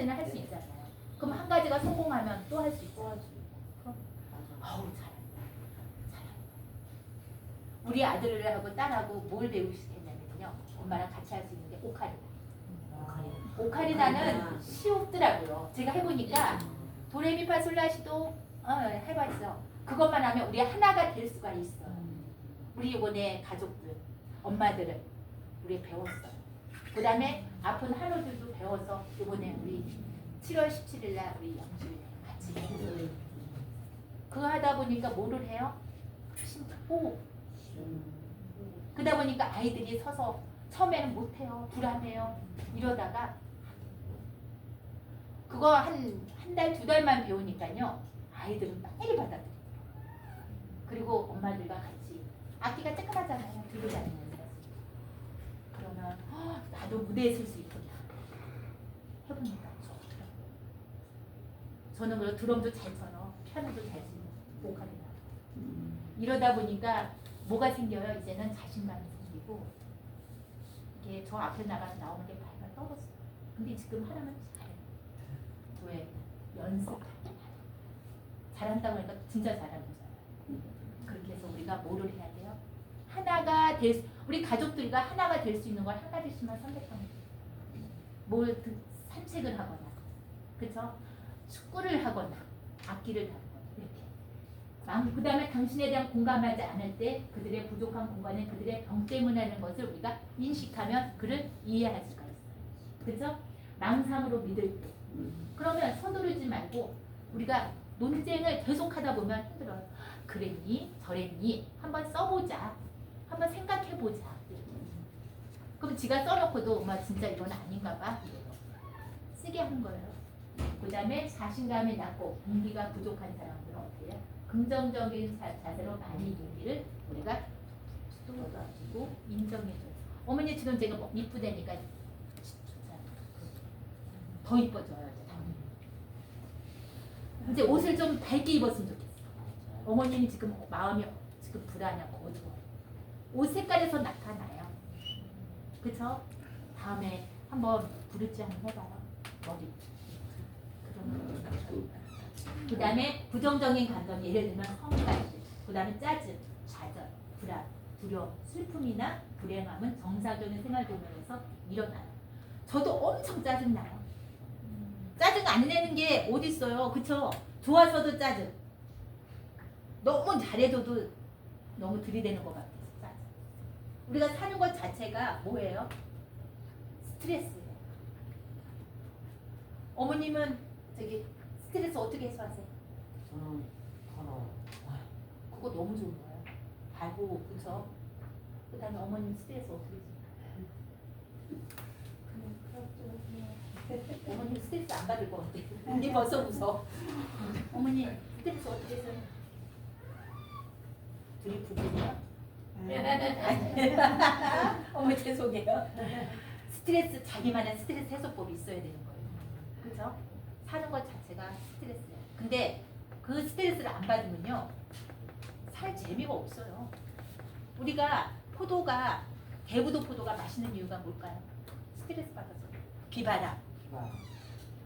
가지는 할 수 있잖아요. 그럼 한 가지가 성공하면 또 할 수 있어. 그럼 어우 잘한다. 우리 아들하고 딸하고 뭘 배우시겠냐면요. 엄마랑 같이 할 수 있는 게 오카리나. 오카리나는 쉽더라고요. 제가 해보니까 도레미파솔라시도 해봤어. 그것만 하면 우리 하나가 될 수가 있어. 우리 이번에 가족들, 엄마들은 우리 배웠어요. 그 다음에 아픈 한우들도 배워서 이번에 우리 7월 17일 날 우리 영주에 같이 그거 하다 보니까 뭐를 해요? 호흡. 그러다 보니까 아이들이 서서 처음에는 못해요. 불안해요. 이러다가 그거 한 달, 두 달만 배우니까요. 아이들은 빨리 받아들여요. 그리고 엄마들과 같이 악기가 쬐끔하잖아요. 들고 다니면서. 그러면 나도 무대에 설 수 있겠다. 해보니까 좋더라고요. 저는 그리고 드럼도 잘 쳐요. 피아노도 잘 치고 보컬이나. 이러다 보니까 뭐가 생겨요? 이제는 자신감이 생기고 이게 저 앞에 나오는 게 발가 떨었어요. 근데 지금 하나만 잘해요. 왜? 연습. 잘한다고 하니까 진짜 잘하는 거잖아요. 그렇게 해서 우리가 뭐를 해야 돼요? 하나가 우리 가족들과 하나가 될 수 있는 걸 한 가지씩만 선택하면 돼요. 뭘 산책을 하거나, 그렇죠? 축구를 하거나, 악기를 다루거나 이렇게. 그 다음에 당신에 대한 공감하지 않을 때 그들의 부족한 공간은 그들의 병 때문이라는 것을 우리가 인식하면 그를 이해할 수가 있어요. 그렇죠? 망상으로 믿을 때. 그러면 서두르지 말고 우리가 논쟁을 계속하다 보면 힘들어요. 그랬니? 저랬니? 한번 써보자. 한번 생각해보자. 그럼 지가 써놓고도 엄마 진짜 이건 아닌가 봐. 쓰게 하는 거예요. 그 다음에 자신감이 낮고 동기가 부족한 사람들은 어떻게 해요? 긍정적인 자세로 많이 동기를 우리가 쏟아지고 인정해줘요. 어머니 지금 제가 뭐 이쁘다니까 더 이뻐져요. 이제 옷을 좀 밝게 입었으면 좋겠어. 어머님이 지금 마음이 지금 불안하고 어두워. 옷 색깔에서 나타나요. 그쵸? 다음에 한번 부르지 한번 해봐요. 머리. 그 다음에 부정적인 감정, 예를 들면 성가시, 그 다음에 짜증, 좌절, 불안, 두려움, 슬픔이나 불행함은 정상적인 생활 도면에서 일어나요. 저도 엄청 짜증나요. 짜증 안 내는 게 어디 있어요, 그쵸? 좋아서도 짜증. 너무 잘해줘도 너무 들이대는 것 같아서 짜증. 우리가 사는 것 자체가 뭐예요? 스트레스예요. 어머님은 저기 스트레스 어떻게 해소하세요? 저는 걸어요. 그거 너무 좋은 거예요. 달고, 그쵸? 그 다음에 어머님 스트레스 어떻게 해소해요? 어머님 스트레스 안 받을 것 같아. 우리 벌써 웃어. 어머니 스트레스 어떻게 해서요? 둘이 부부세요? 어머니 죄송해요. 스트레스, 자기만의 스트레스 해소법이 있어야 되는 거예요. 그렇죠? 사는 것 자체가 스트레스예요. 근데 그 스트레스를 안 받으면요, 살 재미가 없어요. 우리가 포도가, 대부도 포도가 맛있는 이유가 뭘까요? 스트레스 받아서. 비바람,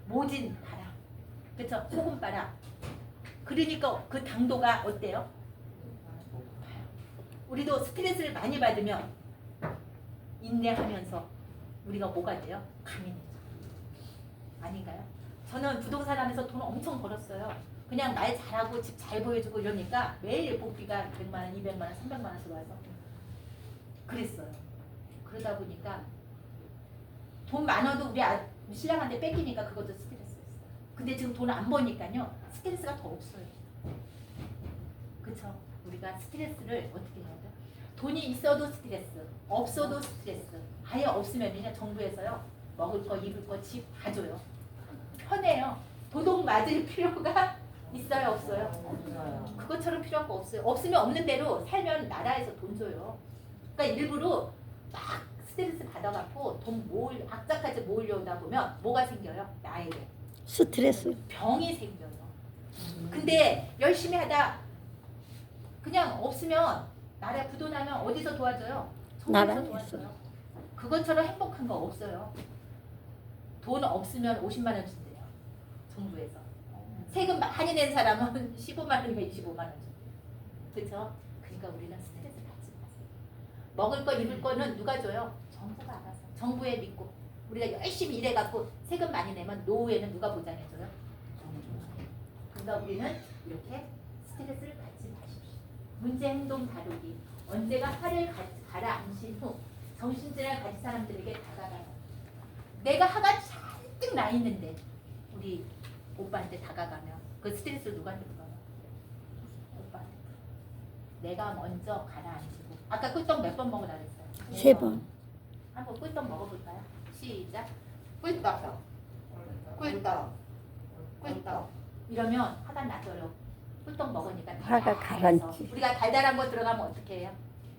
모진 바람, 그렇죠? 소금 바람. 그러니까 그 당도가 어때요? 우리도 스트레스를 많이 받으면 인내하면서 우리가 뭐가 돼요? 강인해져. 아닌가요? 저는 부동산 하면서 돈 엄청 벌었어요. 그냥 말 잘하고 집 잘 보여주고 이러니까 매일 복비가 100만 원, 200만 원, 300만 원 들어와서 그랬어요. 그러다 보니까 돈 많아도 우리 신랑한테 뺏기니까 그것도 스트레스였어요. 근데 지금 돈 안 버니까요, 스트레스가 더 없어요. 그쵸? 우리가 스트레스를 어떻게 해야 돼? 돈이 있어도 스트레스, 없어도 스트레스. 아예 없으면 그냥 정부에서요, 먹을 거, 입을 거, 집 다 줘요. 편해요. 도둑 맞을 필요가 있어요, 없어요? 그것처럼 필요한 거 없어요. 없으면 없는 대로 살면 나라에서 돈 줘요. 그러니까 일부러 막 스트레스 받아갖고 돈 악착같이 모으려다 보면 뭐가 생겨요? 나에게 스트레스. 병이 생겨요. 근데 열심히 하다 그냥 없으면, 나라에 부도나면 어디서 도와줘요? 정부에서 나라에서. 도와줘요. 그것처럼 행복한 거 없어요. 돈 없으면 50만 원 준대요. 정부에서. 세금 많이 낸 사람은 15만 원이면 25만 원 준대요. 그렇죠? 그러니까 우리는 스트레스 받지 마세요. 먹을 거 입을 거는 누가 줘요? 정부가 알아서. 정부에 믿고 우리가 열심히 일해갖고 세금 많이 내면 노후에는 누가 보장해줘요? 그러니까 우리는 이렇게 스트레스를 받지 마십시오. 문제 행동 다루기. 언제가 화를 가라앉힌 후 정신질환 가진 사람들에게 다가가요. 내가 화가 잔뜩 나 있는데 우리 오빠한테 다가가면 그 스트레스를 누구한테 풀어요? 오빠한테. 내가 먼저 가라앉히고. 아까 꿀떡 몇 번 먹으라 그랬어요? 3번. 한번 꿀떡 먹어볼까요? 시작. 꿀떡. 꿀떡. 꿀떡. 이러면 화가 나도록 꿀떡 먹으니까 화가 가라앉지. 우리가 달달한 거 들어가면 어떻게 해요?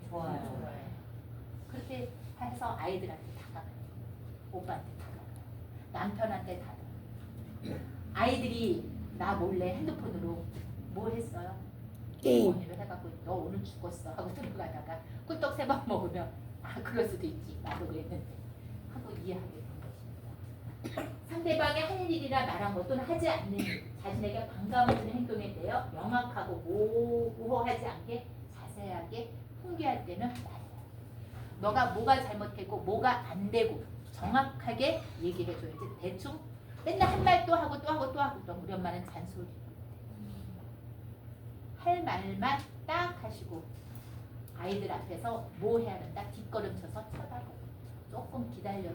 좋아요. 그렇게 해서 아이들한테 다가가요. 오빠한테 다가가요. 남편한테 다가가요. 아이들이 나 몰래 핸드폰으로 뭐 했어요? 게임. 게임을 해갖고 너 오늘 죽었어 하고 들어가다가 꿀떡 3번 먹으면 아 그럴 수도 있지 나도 그랬는데 하고 이해하게 된 것입니다. 상대방이 할 일이라 말한 것 또는 하지 않는 자신에게 반감을 주는 행동에 대하여 명확하고 모호하지 않게 자세하게 훈계할 때는 말해요. 너가 뭐가 잘못했고 뭐가 안 되고 정확하게 얘기해줘야지. 대충 맨날 한 말 또 하고 또 하고 또 하고 또 우리 엄마는 잔소리. 할 말만 딱 하시고 아이들 앞에서 뭐 해야 된다 뒷걸음쳐서 쳐다보고 조금 기다려줘.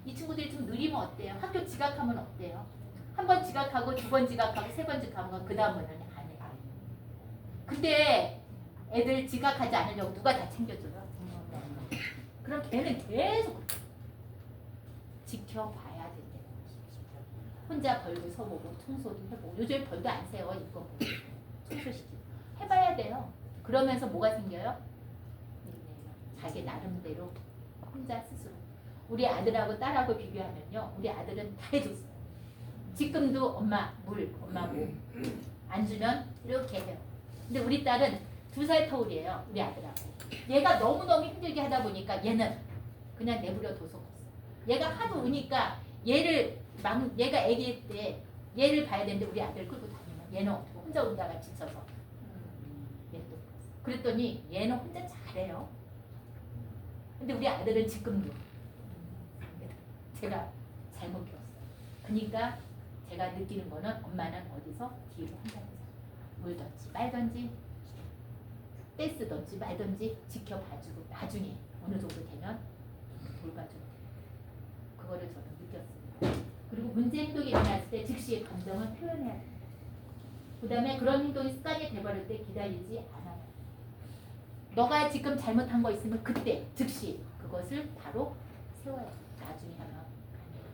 이 친구들이 좀 느리면 어때요? 학교 지각하면 어때요? 한 번 지각하고 2번 지각하고 3번 지각하면 그 다음은 안 해요. 근데 애들 지각하지 않으려고 누가 다 챙겨줘요? 그럼 걔는 계속 지켜봐야 된대요. 혼자 벌고 서보고 청소도 해보고 요즘에 벌도 안 세워 이거 청소시키고 해봐야 돼요. 그러면서 뭐가 생겨요? 자기 나름대로 혼자 스스로. 우리 아들하고 딸하고 비교하면요. 우리 아들은 다 해줬어요. 지금도 엄마 물, 엄마 뭐안 주면 이렇게 해요. 근데 우리 딸은 2살 터울이에요. 우리 아들하고. 얘가 너무너무 힘들게 하다 보니까 얘는 그냥 내버려 둬서 얘가 하도 우니까 얘가 애기 때 얘를 봐야 되는데 우리 아들 끌고 다니면 얘는 어떻게 혼자 운다가 지쳐서 얘도 그랬더니 얘는 혼자 잘해요. 근데 우리 아들은 지금도 제가 잘못 키웠어요. 그러니까 제가 느끼는 거는 엄마는 어디서 뒤로 한다는 거죠. 물 던지 말던지 떼쓰던지 말던지 지켜봐주고 나중에 어느 정도 되면 돌봐줘요. 그거를 저는 느꼈습니다. 그리고 문제 행동이 일어났을 때 즉시 감정을 표현해야 돼요. 그 다음에 그런 행동이 습관이 돼버릴 때 기다리지 않아요. 너가 지금 잘못한 거 있으면 그때 즉시 그것을 바로 세워야 돼요. 나중에 하면 안 돼요.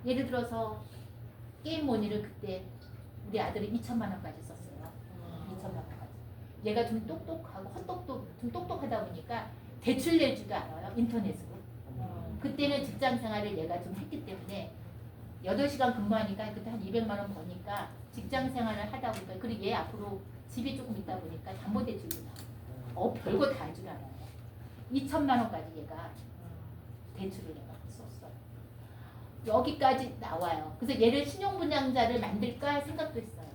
예를 들어서 게임 모니를 그때 우리 아들은 2천만 원까지 썼어요. 2천만 원까지. 얘가 좀 똑똑하고 헛똑똑 좀 똑똑하다 보니까 대출 낼 줄도 알아요. 인터넷으로. 그때는 직장 생활을 얘가 좀 했기 때문에 8시간 근무하니까 그때 한 200만 원 버니까 직장 생활을 하다 보니까 그리고 얘 앞으로 집이 조금 있다 보니까 담보대출도 나와요. 별거 다 할 줄 알아요. 2천만 원까지 얘가 대출을 내가 썼어요. 여기까지 나와요. 그래서 얘를 신용분양자를 만들까 생각도 했어요.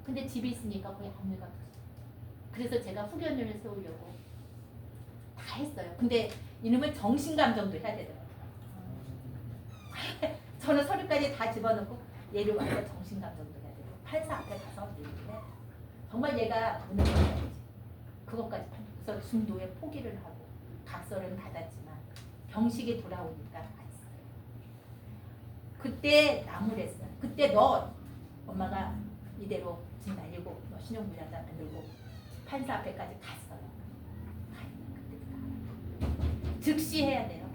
근데 집이 있으니까 거의 안 내가. 그래서 제가 후견을 세우려고 다 했어요. 근데 이놈은 정신감정도 해야 되더라고요. 저는 서류까지 다 집어넣고 얘를 와서 정신감정도 해야 되고 판사 앞에 가서 얘기를 해야 돼요. 정말 얘가 돈을 벌어야지. 그것까지 그래서 중도에 포기를 하고 각서는 받았지만 병식이 돌아오니까 안 써요. 그때 나무랬어요. 그때 너 엄마가 이대로 집 날리고 너 신용분양자 만들고 판사 앞에까지 갔어요. 즉시 해야 돼요.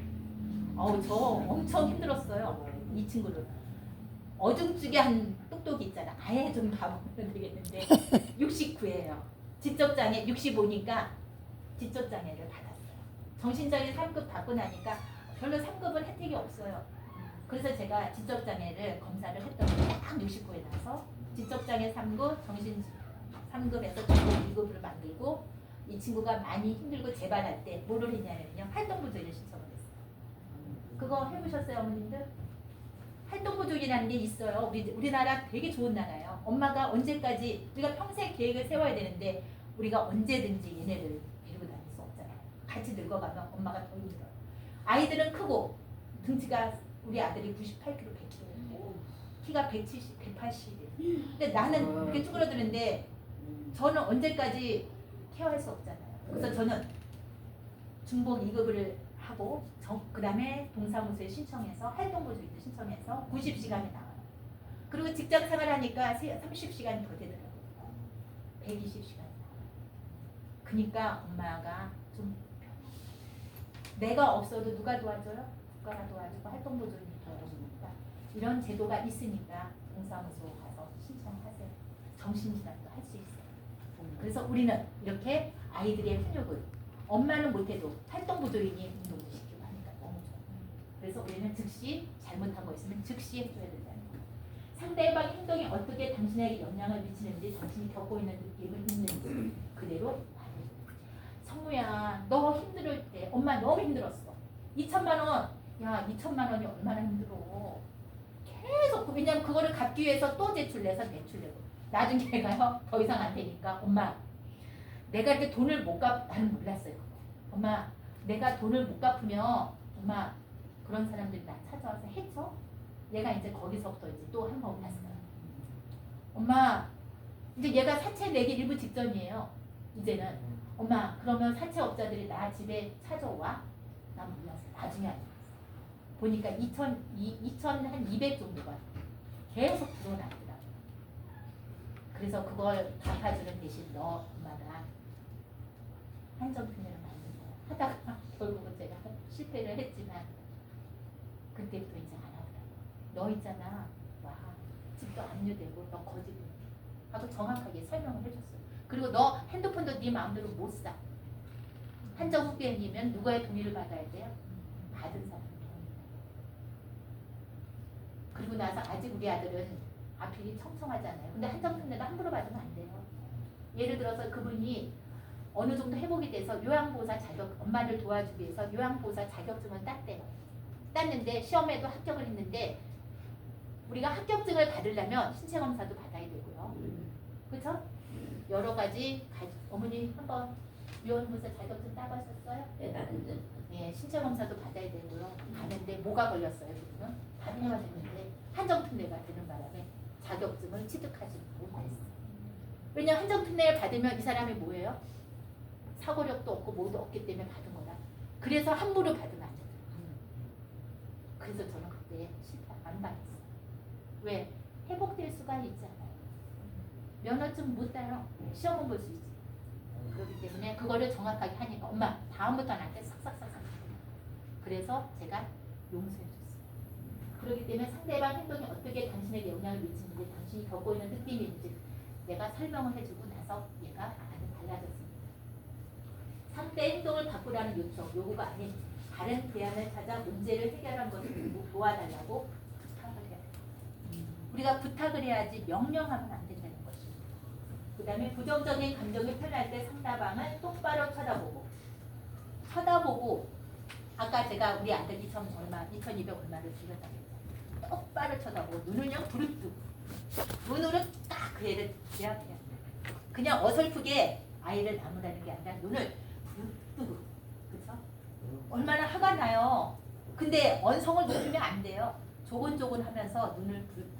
저 엄청 힘들었어요. 이 친구를 어중뜨게 한 똑똑이 있잖아. 아예 좀 봐보면 되겠는데 69예요. 지적장애 65니까 지적장애를 받았어요. 정신장애 3급 받고 나니까 별로 3급은 혜택이 없어요. 그래서 제가 지적장애를 검사를 했더니 딱 69에 나서 지적장애 3급, 정신 3급에서 2급으로 만들고 이 친구가 많이 힘들고 재발할 때 뭐를 했냐면요. 활동부조를 신청을 했어요. 그거 해보셨어요, 어머님들? 활동보조인이라는 게 있어요. 우리나라 되게 좋은 나라예요. 엄마가 언제까지 우리가 평생 계획을 세워야 되는데 우리가 언제든지 얘네를 데리고 다닐 수 없잖아요. 같이 늙어가면 엄마가 더 힘들어요. 아이들은 크고 등치가 우리 아들이 98kg, 100kg, 키가 170, 180. 근데 나는 이렇게 쭈그러드는데 저는 언제까지 케어할 수 없잖아요. 그래서 저는 중복 2급을 하고 그 다음에 동사무소에 신청해서 활동보조인도 신청해서 90시간이 나와요. 그리고 직장 생활하니까 30시간이 더 되더라고요. 120시간이 나와요. 그러니까 엄마가 좀 내가 없어도 누가 도와줘요? 국가가 도와주고 활동보조인이 도와주니까 이런 제도가 있으니까 동사무소 가서 신청하세요. 정신질환도 할 수 있어요. 그래서 우리는 이렇게 아이들의 훈육을 엄마는 못해도 활동보조인이 운동을 시키고 하니까 너무 좋아요. 그래서 우리는 즉시 잘못한 거 있으면 즉시 해줘야 된다는 거예요. 상대방 행동이 어떻게 당신에게 영향을 미치는지 당신이 겪고 있는 느낌을 있는지 그대로 말해요. 성우야 너 힘들 때 엄마 너무 힘들었어. 2천만 원. 야 2천만 원이 얼마나 힘들어. 계속 왜냐면 그거를 갚기 위해서 또 제출내서 대출내고 나중에 가요 더 이상 안 되니까 엄마 내가 이렇게 돈을 못 나는 몰랐어요. 엄마 내가 돈을 못 갚으면 엄마 그런 사람들이 나 찾아와서 해쳐? 얘가 이제 거기서부터 이제 또 한 번 왔어요. 엄마 이제 얘가 사채 내기 일부 직전이에요. 이제는 엄마 그러면 사채업자들이 나 집에 찾아와? 난 몰랐어요. 나중에 알았어요. 보니까 2,200 정도가 계속 들어나더라고요. 그래서 그걸 갚아주는 대신 너 엄마가 한정편을 만든 거야. 하다가 결국은 제가 실패를 했지만 그때부터 이제 안 하더라고. 너 있잖아. 와 집도 압류되고 너 거짓말 하고 정확하게 설명을 해줬어요. 그리고 너 핸드폰도 네 마음대로 못 사. 한정 후견이면 누구의 동의를 받아야 돼요? 받은 사람. 그리고 나서 아직 우리 아들은 앞이 청청하잖아요. 근데 한정특례도 함부로 받으면 안 돼요. 예를 들어서 그분이 어느 정도 회복이 돼서 요양보호사 자격, 엄마를 도와주기 위해서 요양보호사 자격증을 땄대요. 땄는데 시험에도 합격을 했는데 우리가 합격증을 받으려면 신체검사도 받아야 되고요. 그렇죠? 여러 가지 어머니 한번 요양보호사 자격증 따보셨어요? 네, 신체검사도 받아야 되고요. 가는데 뭐가 걸렸어요? 그분은 반려가 됐는데 한정특례가 되는 바람에 자격증을 취득하지 못했어요. 왜냐하면 한정특례를 받으면 이 사람이 뭐예요? 사고력도 없고 뭐도 없기 때문에 받은 거라. 그래서 함부로 받으면 안 돼요. 그래서 저는 그때 실패 안 받았어요. 왜? 회복될 수가 있잖아요. 면허증 못 따요. 시험은 볼 수 있지. 그렇기 때문에 그거를 정확하게 하니까 엄마 다음부터 나한테 싹싹싹싹 그래서 제가 용서해줬어요. 그렇기 때문에 상대방 행동이 어떻게 당신에게 영향을 미치는지 당신이 겪고 있는 느낌이 있는지 내가 설명을 해주고 나서 얘가 많이 달라졌습니다. 상대 행동을 바꾸라는 요구가 아닌 다른 대안을 찾아 문제를 해결하는 것을 도와달라고 부탁을 해야 돼요. 우리가 부탁을 해야지 명령하면 안 된다는 것입니다. 그 다음에 부정적인 감정을 표현할 때 상대방을 똑바로 쳐다보고 아까 제가 우리 아들 2,200 얼마를 주겠다고 했잖아요. 똑바로 쳐다보고 눈을요 부릅뜨고 눈으로 딱 그 애를 제압해야 돼요. 그냥 어설프게 아이를 나무라는 게 아니라 눈을 부릅뜨고 그렇죠? 얼마나 화가 나요. 근데 언성을 높이면 안 돼요. 조곤조곤하면서 눈을 부릅뜨고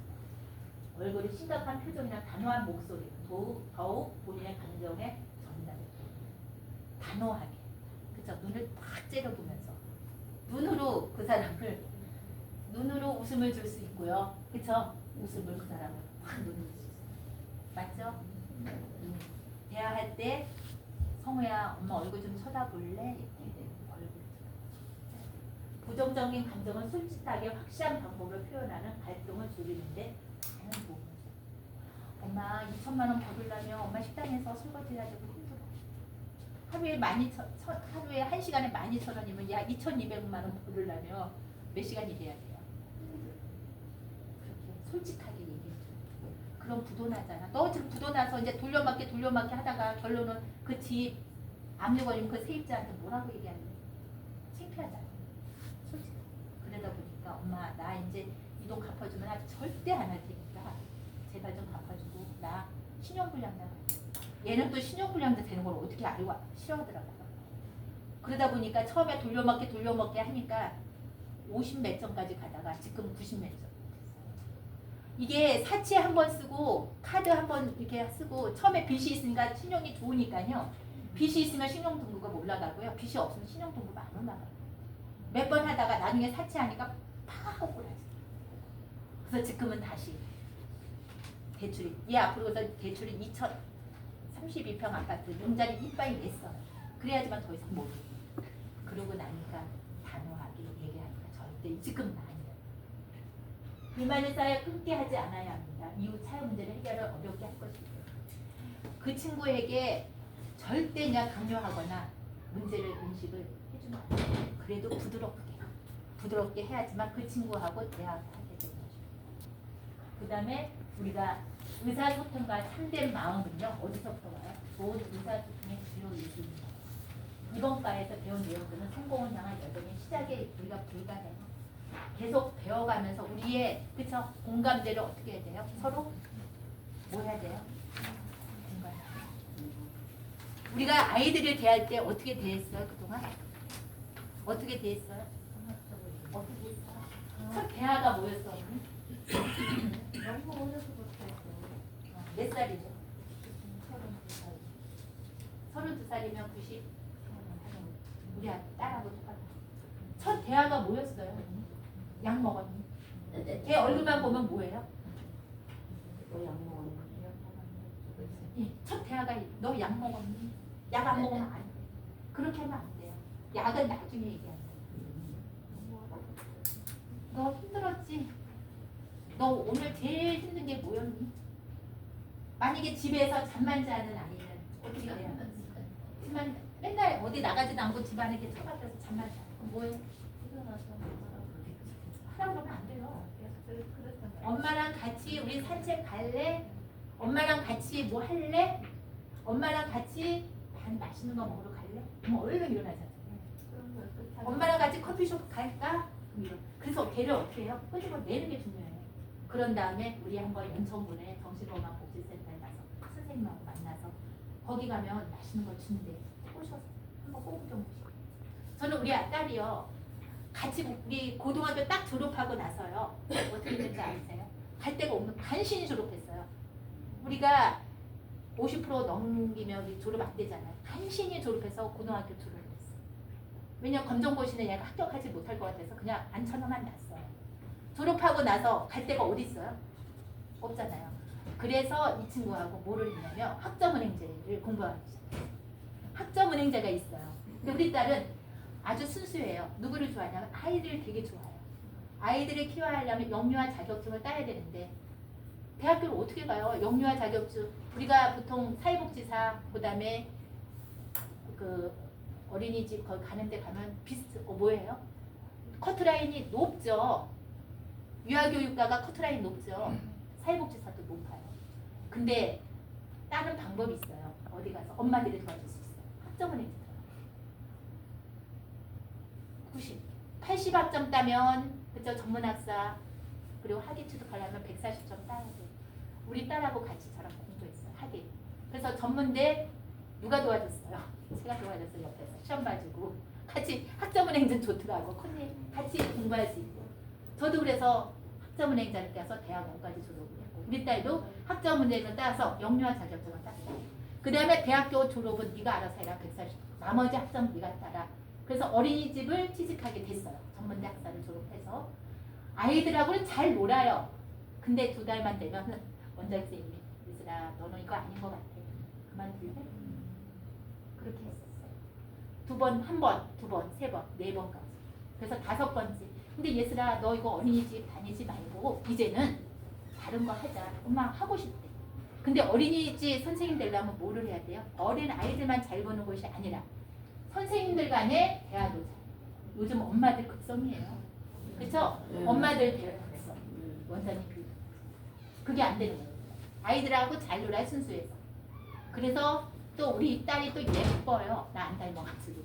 얼굴이 심각한 표정이나 단호한 목소리 더욱 본인의 감정에 전달해요. 단호하게 그렇죠? 눈을 딱 째려보면서 눈으로 그 사람을 눈으로 웃음을 줄 수 있고요. 그렇죠? 웃음을 그 사람을 확 눈을 줄 수 있어요. 맞죠? 대화할 때 성우야 엄마 얼굴 좀 쳐다볼래? 이렇게 얼굴 부정적인 감정은 솔직하게 확실한 방법으로 표현하는 활동을 줄이는데 많은 도움을 줘요. 엄마 2천만 원 벌으려면 엄마 식당에서 설거지 해야 되고 힘들어. 하루에 1시간에 12,000원이면 야 2,200만 원 벌으려면 몇 시간 일해야 돼요? 그렇게 솔직하게 얘기해줘요. 그럼 부도나잖아. 너 지금 부도나서 이제 돌려막기 하다가 결론은 그 집 압류걸리면 그 세입자한테 뭐라고 얘기하는 거야? 창피하잖아. 솔직히. 그러다 보니까 엄마 나 이제 돈 갚아주면 나 절대 안 할 테니까 제발 좀 갚아주고 나 신용불량 나. 얘는 또 신용불량도 되는 걸 어떻게 알고 싫어하더라고요. 그러다 보니까 처음에 돌려먹게 하니까 50 몇 점까지 가다가 지금 90 몇 점. 이게 사채 한 번 쓰고 카드 한 번 이렇게 쓰고 처음에 빚이 있으니까 신용이 좋으니까요. 빚이 있으면 신용등급가 올라가고요. 빚이 없으면 신용등급 안 올라가요. 몇 번 하다가 나중에 사채하니까 팍 거꾸라지. 그래서 지금은 다시 대출이 앞으로서 대출이 2,032평 아파트 용자리 이빠이 냈어요. 그래야지만 더 이상 못 해. 그러고 나니까 단호하게 얘기하니까 절대 지금은 아니에요. 불만을 쌓여 끊게 하지 않아야 합니다. 이후 차의 문제를 해결을 어렵게 할 것이고요. 그 친구에게 절대 그냥 강요하거나 문제를 인식을 해주면 안 돼요. 그래도 부드럽게 해야지만 그 친구하고 대화를 하게 되는 거죠. 그 다음에 우리가 의사소통과 참된 마음은요 어디서부터 와요? 좋은 의사소통의 주요 요소입니다. 이번 과에서 배운 내용들은 성공을 향한 여정의 시작에 우리가 불가해요. 계속 배워가면서 우리의 그쵸 공감대를 어떻게 해야 돼요? 서로 뭐 해야 돼요? 공감. 우리가 아이들을 대할 때 어떻게 대했어요 그동안? 어떻게 대했어요? 어떻게 했어요? 첫 대화가 뭐였어 언니? 너무 어려서부터 몇 살이죠? 32살이면 90 우리 딸하고 똑같아. 첫 대화가 뭐였어요? 약 먹었니? 걔 얼굴만 보면 뭐예요? 첫 대화가 너 약 먹었니? 약 안 먹으면 안 돼. 그렇게 하면 안 돼요. 약은 나중에 얘기한다. 너 힘들었지? 너 오늘 제일 힘든 게 뭐였니? 만약에 집에서 잠만 자는 아이는 어떻게 해요? 잠만 맨날 어디 나가지도 않고 집안에 이렇게 처박혀서 잠만 자. 그럼 뭐해? 하라고 그러면 안 돼요. 엄마랑 같이 우리 산책 갈래? 엄마랑 같이 뭐 할래? 엄마랑 같이 반 맛있는 거 먹으러 갈래? 그럼 얼른 일어나잖아요. 엄마랑 같이 커피숍 갈까? 그래서 걔를 어떻게 해요? 끄집어 내는 게 중요해요. 그런 다음에 우리 한번 연천군에 정신건강복지센터에 가서 선생님하고 만나서 거기 가면 맛있는 거 주는데 꼬셔서 한번 꼭 좀 보시고. 저는 우리 딸이요. 같이 우리 고등학교 딱 졸업하고 나서요. 어떻게 됐는지 아세요? 갈 데가 없는 간신히 졸업했어요. 우리가 50% 넘기면 졸업 안 되잖아요. 간신히 졸업해서 고등학교 졸업을 했어요. 왜냐면 검정고시는 얘가 합격하지 못할 것 같아서 그냥 안쳐놓만 놨어요. 졸업하고 나서 갈 데가 어디 있어요? 없잖아요. 그래서 이 친구하고 뭐를 했냐면 학점은행제를 공부하기 시작했어요. 학점은행제가 있어요. 근데 우리 딸은 아주 순수해요. 누구를 좋아하냐면 아이들을 되게 좋아해요. 아이들을 키워하려면 영유아 자격증을 따야 되는데 대학교를 어떻게 가요? 영유아 자격증 우리가 보통 사회복지사 그다음에 그 어린이집 거기 가는데 가면 뭐예요? 커트라인이 높죠. 유아교육과가 커트라인 높죠. 사회복지사도 높아요. 근데 다른 방법이 있어요. 어디 가서 엄마들이 도와줄 수 있어요. 학점은행제 90, 80학점 따면 그죠 전문학사 그리고 학위 취득하려면 140점 따야 돼. 우리 딸하고 같이 저랑 공부했어요. 학위. 그래서 전문대 누가 도와줬어요? 제가 도와줬어요. 옆에서 시험 봐주고 같이 학점은행제는 좋더라고. 같이 공부할 수 있고. 저도 그래서 학점은행제를 따서 대학원까지 졸업을 했고 우리 딸도 학점은행제를 따서 영유아 자격증을 땄어요. 그 다음에 대학교 졸업은 네가 알아서 해라. 140. 나머지 학점 네가 따라. 그래서 어린이집을 취직하게 됐어요. 전문대 학사를 졸업해서 아이들하고는 잘 놀아요. 근데 2달만 되면 원장 선생님이 얘들아 너는 이거 아닌 것 같아. 그만둘래? 그렇게 했었어요. 2번, 1번, 2번, 3번, 4번까지. 그래서 5번째. 근데 예슬아 너 이거 어린이집 다니지 말고 이제는 다른 거 하자. 엄마 하고 싶대. 근데 어린이집 선생님 되려면 뭐를 해야 돼요? 어린 아이들만 잘 보는 곳이 아니라 선생님들 간의 대화도 잘. 요즘 엄마들 극성이에요. 그렇죠? 엄마들 대화 극성. 원장님 그게 안 되는 거예요. 아이들하고 잘 놀아 순수해서. 그래서 또 우리 딸이 또 예뻐요. 나 안 닮아가지고.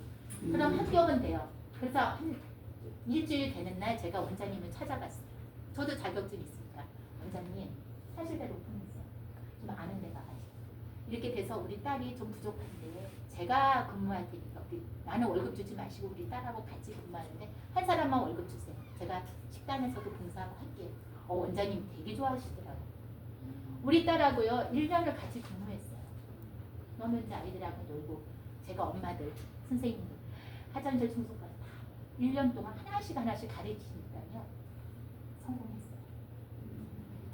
그럼 합격은 돼요. 그래서 한 일주일 되는 날 제가 원장님을 찾아갔어요. 저도 자격증 있으니까 원장님 사실대로 오픈했어요. 좀 아는 데가 가지고 이렇게 돼서 우리 딸이 좀 부족한데 제가 근무할 테니까 나는 월급 주지 마시고 우리 딸하고 같이 근무하는데 한 사람만 월급 주세요. 제가 식단에서도 봉사하고 할게요. 원장님 되게 좋아하시더라고요. 우리 딸하고요 1년을 같이 근무했어요. 너무 이제 아이들하고 놀고 제가 엄마들 선생님들 하전절 청소까지 다 1년 동안 하나씩 가르치니까요 성공했어요.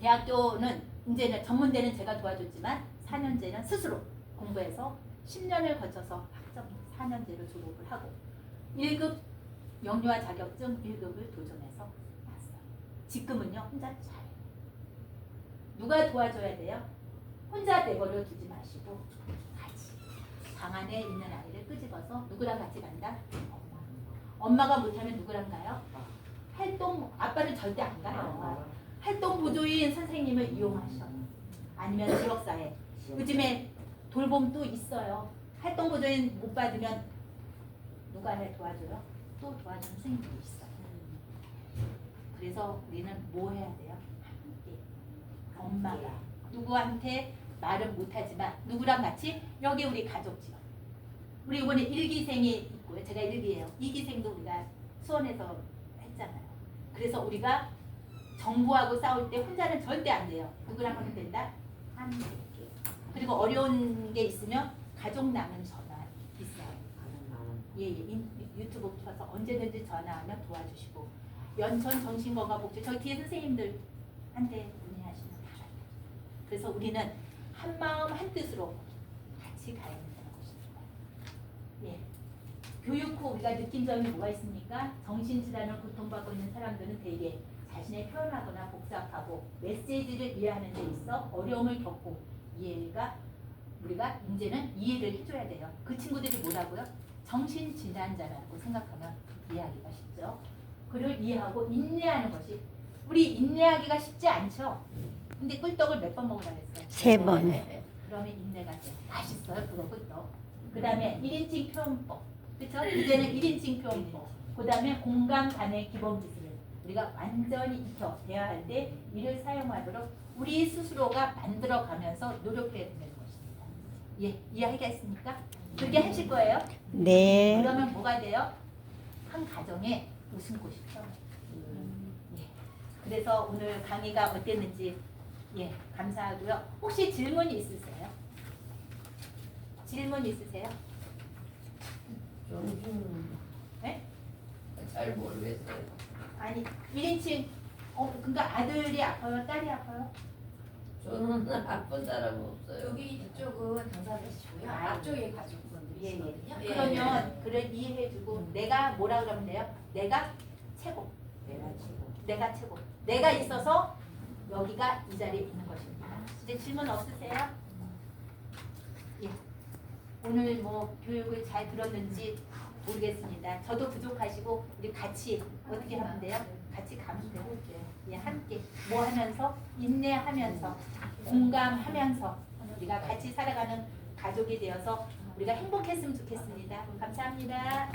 대학교는 이제는 전문대는 제가 도와줬지만 4년제는 스스로 공부해서 10년을 거쳐서 학점 4년제로 졸업을 하고 1급 영유아 자격증 1급을 도전해서 났어요. 지금은요 혼자 잘해요. 누가 도와줘야 돼요? 혼자 내버려 두지 마시고 같이 방 안에 있는 아이를 끄집어서 누구랑 같이 간다? 엄마가 못하면 누구랑 가요? 활동 아빠는 절대 안 가요. 활동 보조인 선생님을 이용하셔. 아니면 지역사회. 요즘에 돌봄도 있어요. 활동 보조인 못 받으면 누가 도와줘요? 또 도와주는 선생님도 있어요. 그래서 우리는 뭐 해야 돼요? 함께. 엄마가 누구한테 말은 못하지만 누구랑 같이 여기 우리 가족지요. 우리 이번에 1기생이 있고요. 제가 1기예요. 2기생도 우리가 수원에서 했잖아요. 그래서 우리가 정부하고 싸울 때 혼자는 절대 안 돼요. 누구랑 하면 된다? 함께. 그리고 어려운 게 있으면 가족 남은 전화 있어요. 유튜브 켜서 언제든지 전화하면 도와주시고 연천 정신건강복지 저희 뒤에 선생님들한테 문의하시면 알아요. 그래서 우리는 한 마음 한 뜻으로 같이 가야 된다는 것입니다. 예. 교육 후 우리가 느낀 점이 뭐가 있습니까? 정신질환을 고통받고 있는 사람들은 대개 자신의 표현하거나 복잡하고 메시지를 이해하는 데 있어 어려움을 겪고 이해가 우리가 이제는 이해를 해줘야 돼요. 그 친구들이 뭐라고요? 정신질환자라고 생각하면 이해하기가 쉽죠. 그를 이해하고 인내하는 것이 우리 인내하기가 쉽지 않죠. 근데 꿀떡을 몇 번 먹으라 그랬어요? 3번. 그러면 인내가 돼요. 맛있어요 그거 꿀떡. 그 다음에 1인칭 표현법. 그렇죠? 이제는 1인칭 표현법. 그 다음에 공감 간의 기본 기술을 우리가 완전히 익혀 대화할 때 이를 사용하도록 우리 스스로가 만들어가면서 노력해야 되는 것입니다. 예, 이해하겠습니까? 그렇게 하실 거예요? 네. 그러면 뭐가 돼요? 한 가정에 웃음꽃이죠. 예. 그래서 오늘 강의가 어땠는지 예, 감사하고요. 혹시 질문 있으세요? 질문 있으세요? 네? 잘 모르겠어요. 아니 1인칭 그러니까 아들이 아파요? 딸이 아파요? 저는 아픈 사람 없어요. 여기 이쪽은 당사자시고요. 아, 앞쪽에 가족분들이시거든요. 예. 그러면 그를 이해해주고 내가 뭐라 그러면 돼요? 내가 최고. 내가 최고. 내가 있어서 여기가 이 자리에 있는 것입니다. 이제 질문 없으세요? 예. 오늘 뭐 교육을 잘 들었는지 모르겠습니다. 저도 부족하시고 우리 같이 어떻게 하면 돼요? 같이 가면 되고 예, 함께 뭐 하면서 인내하면서 공감하면서 우리가 같이 살아가는 가족이 되어서 우리가 행복했으면 좋겠습니다. 감사합니다.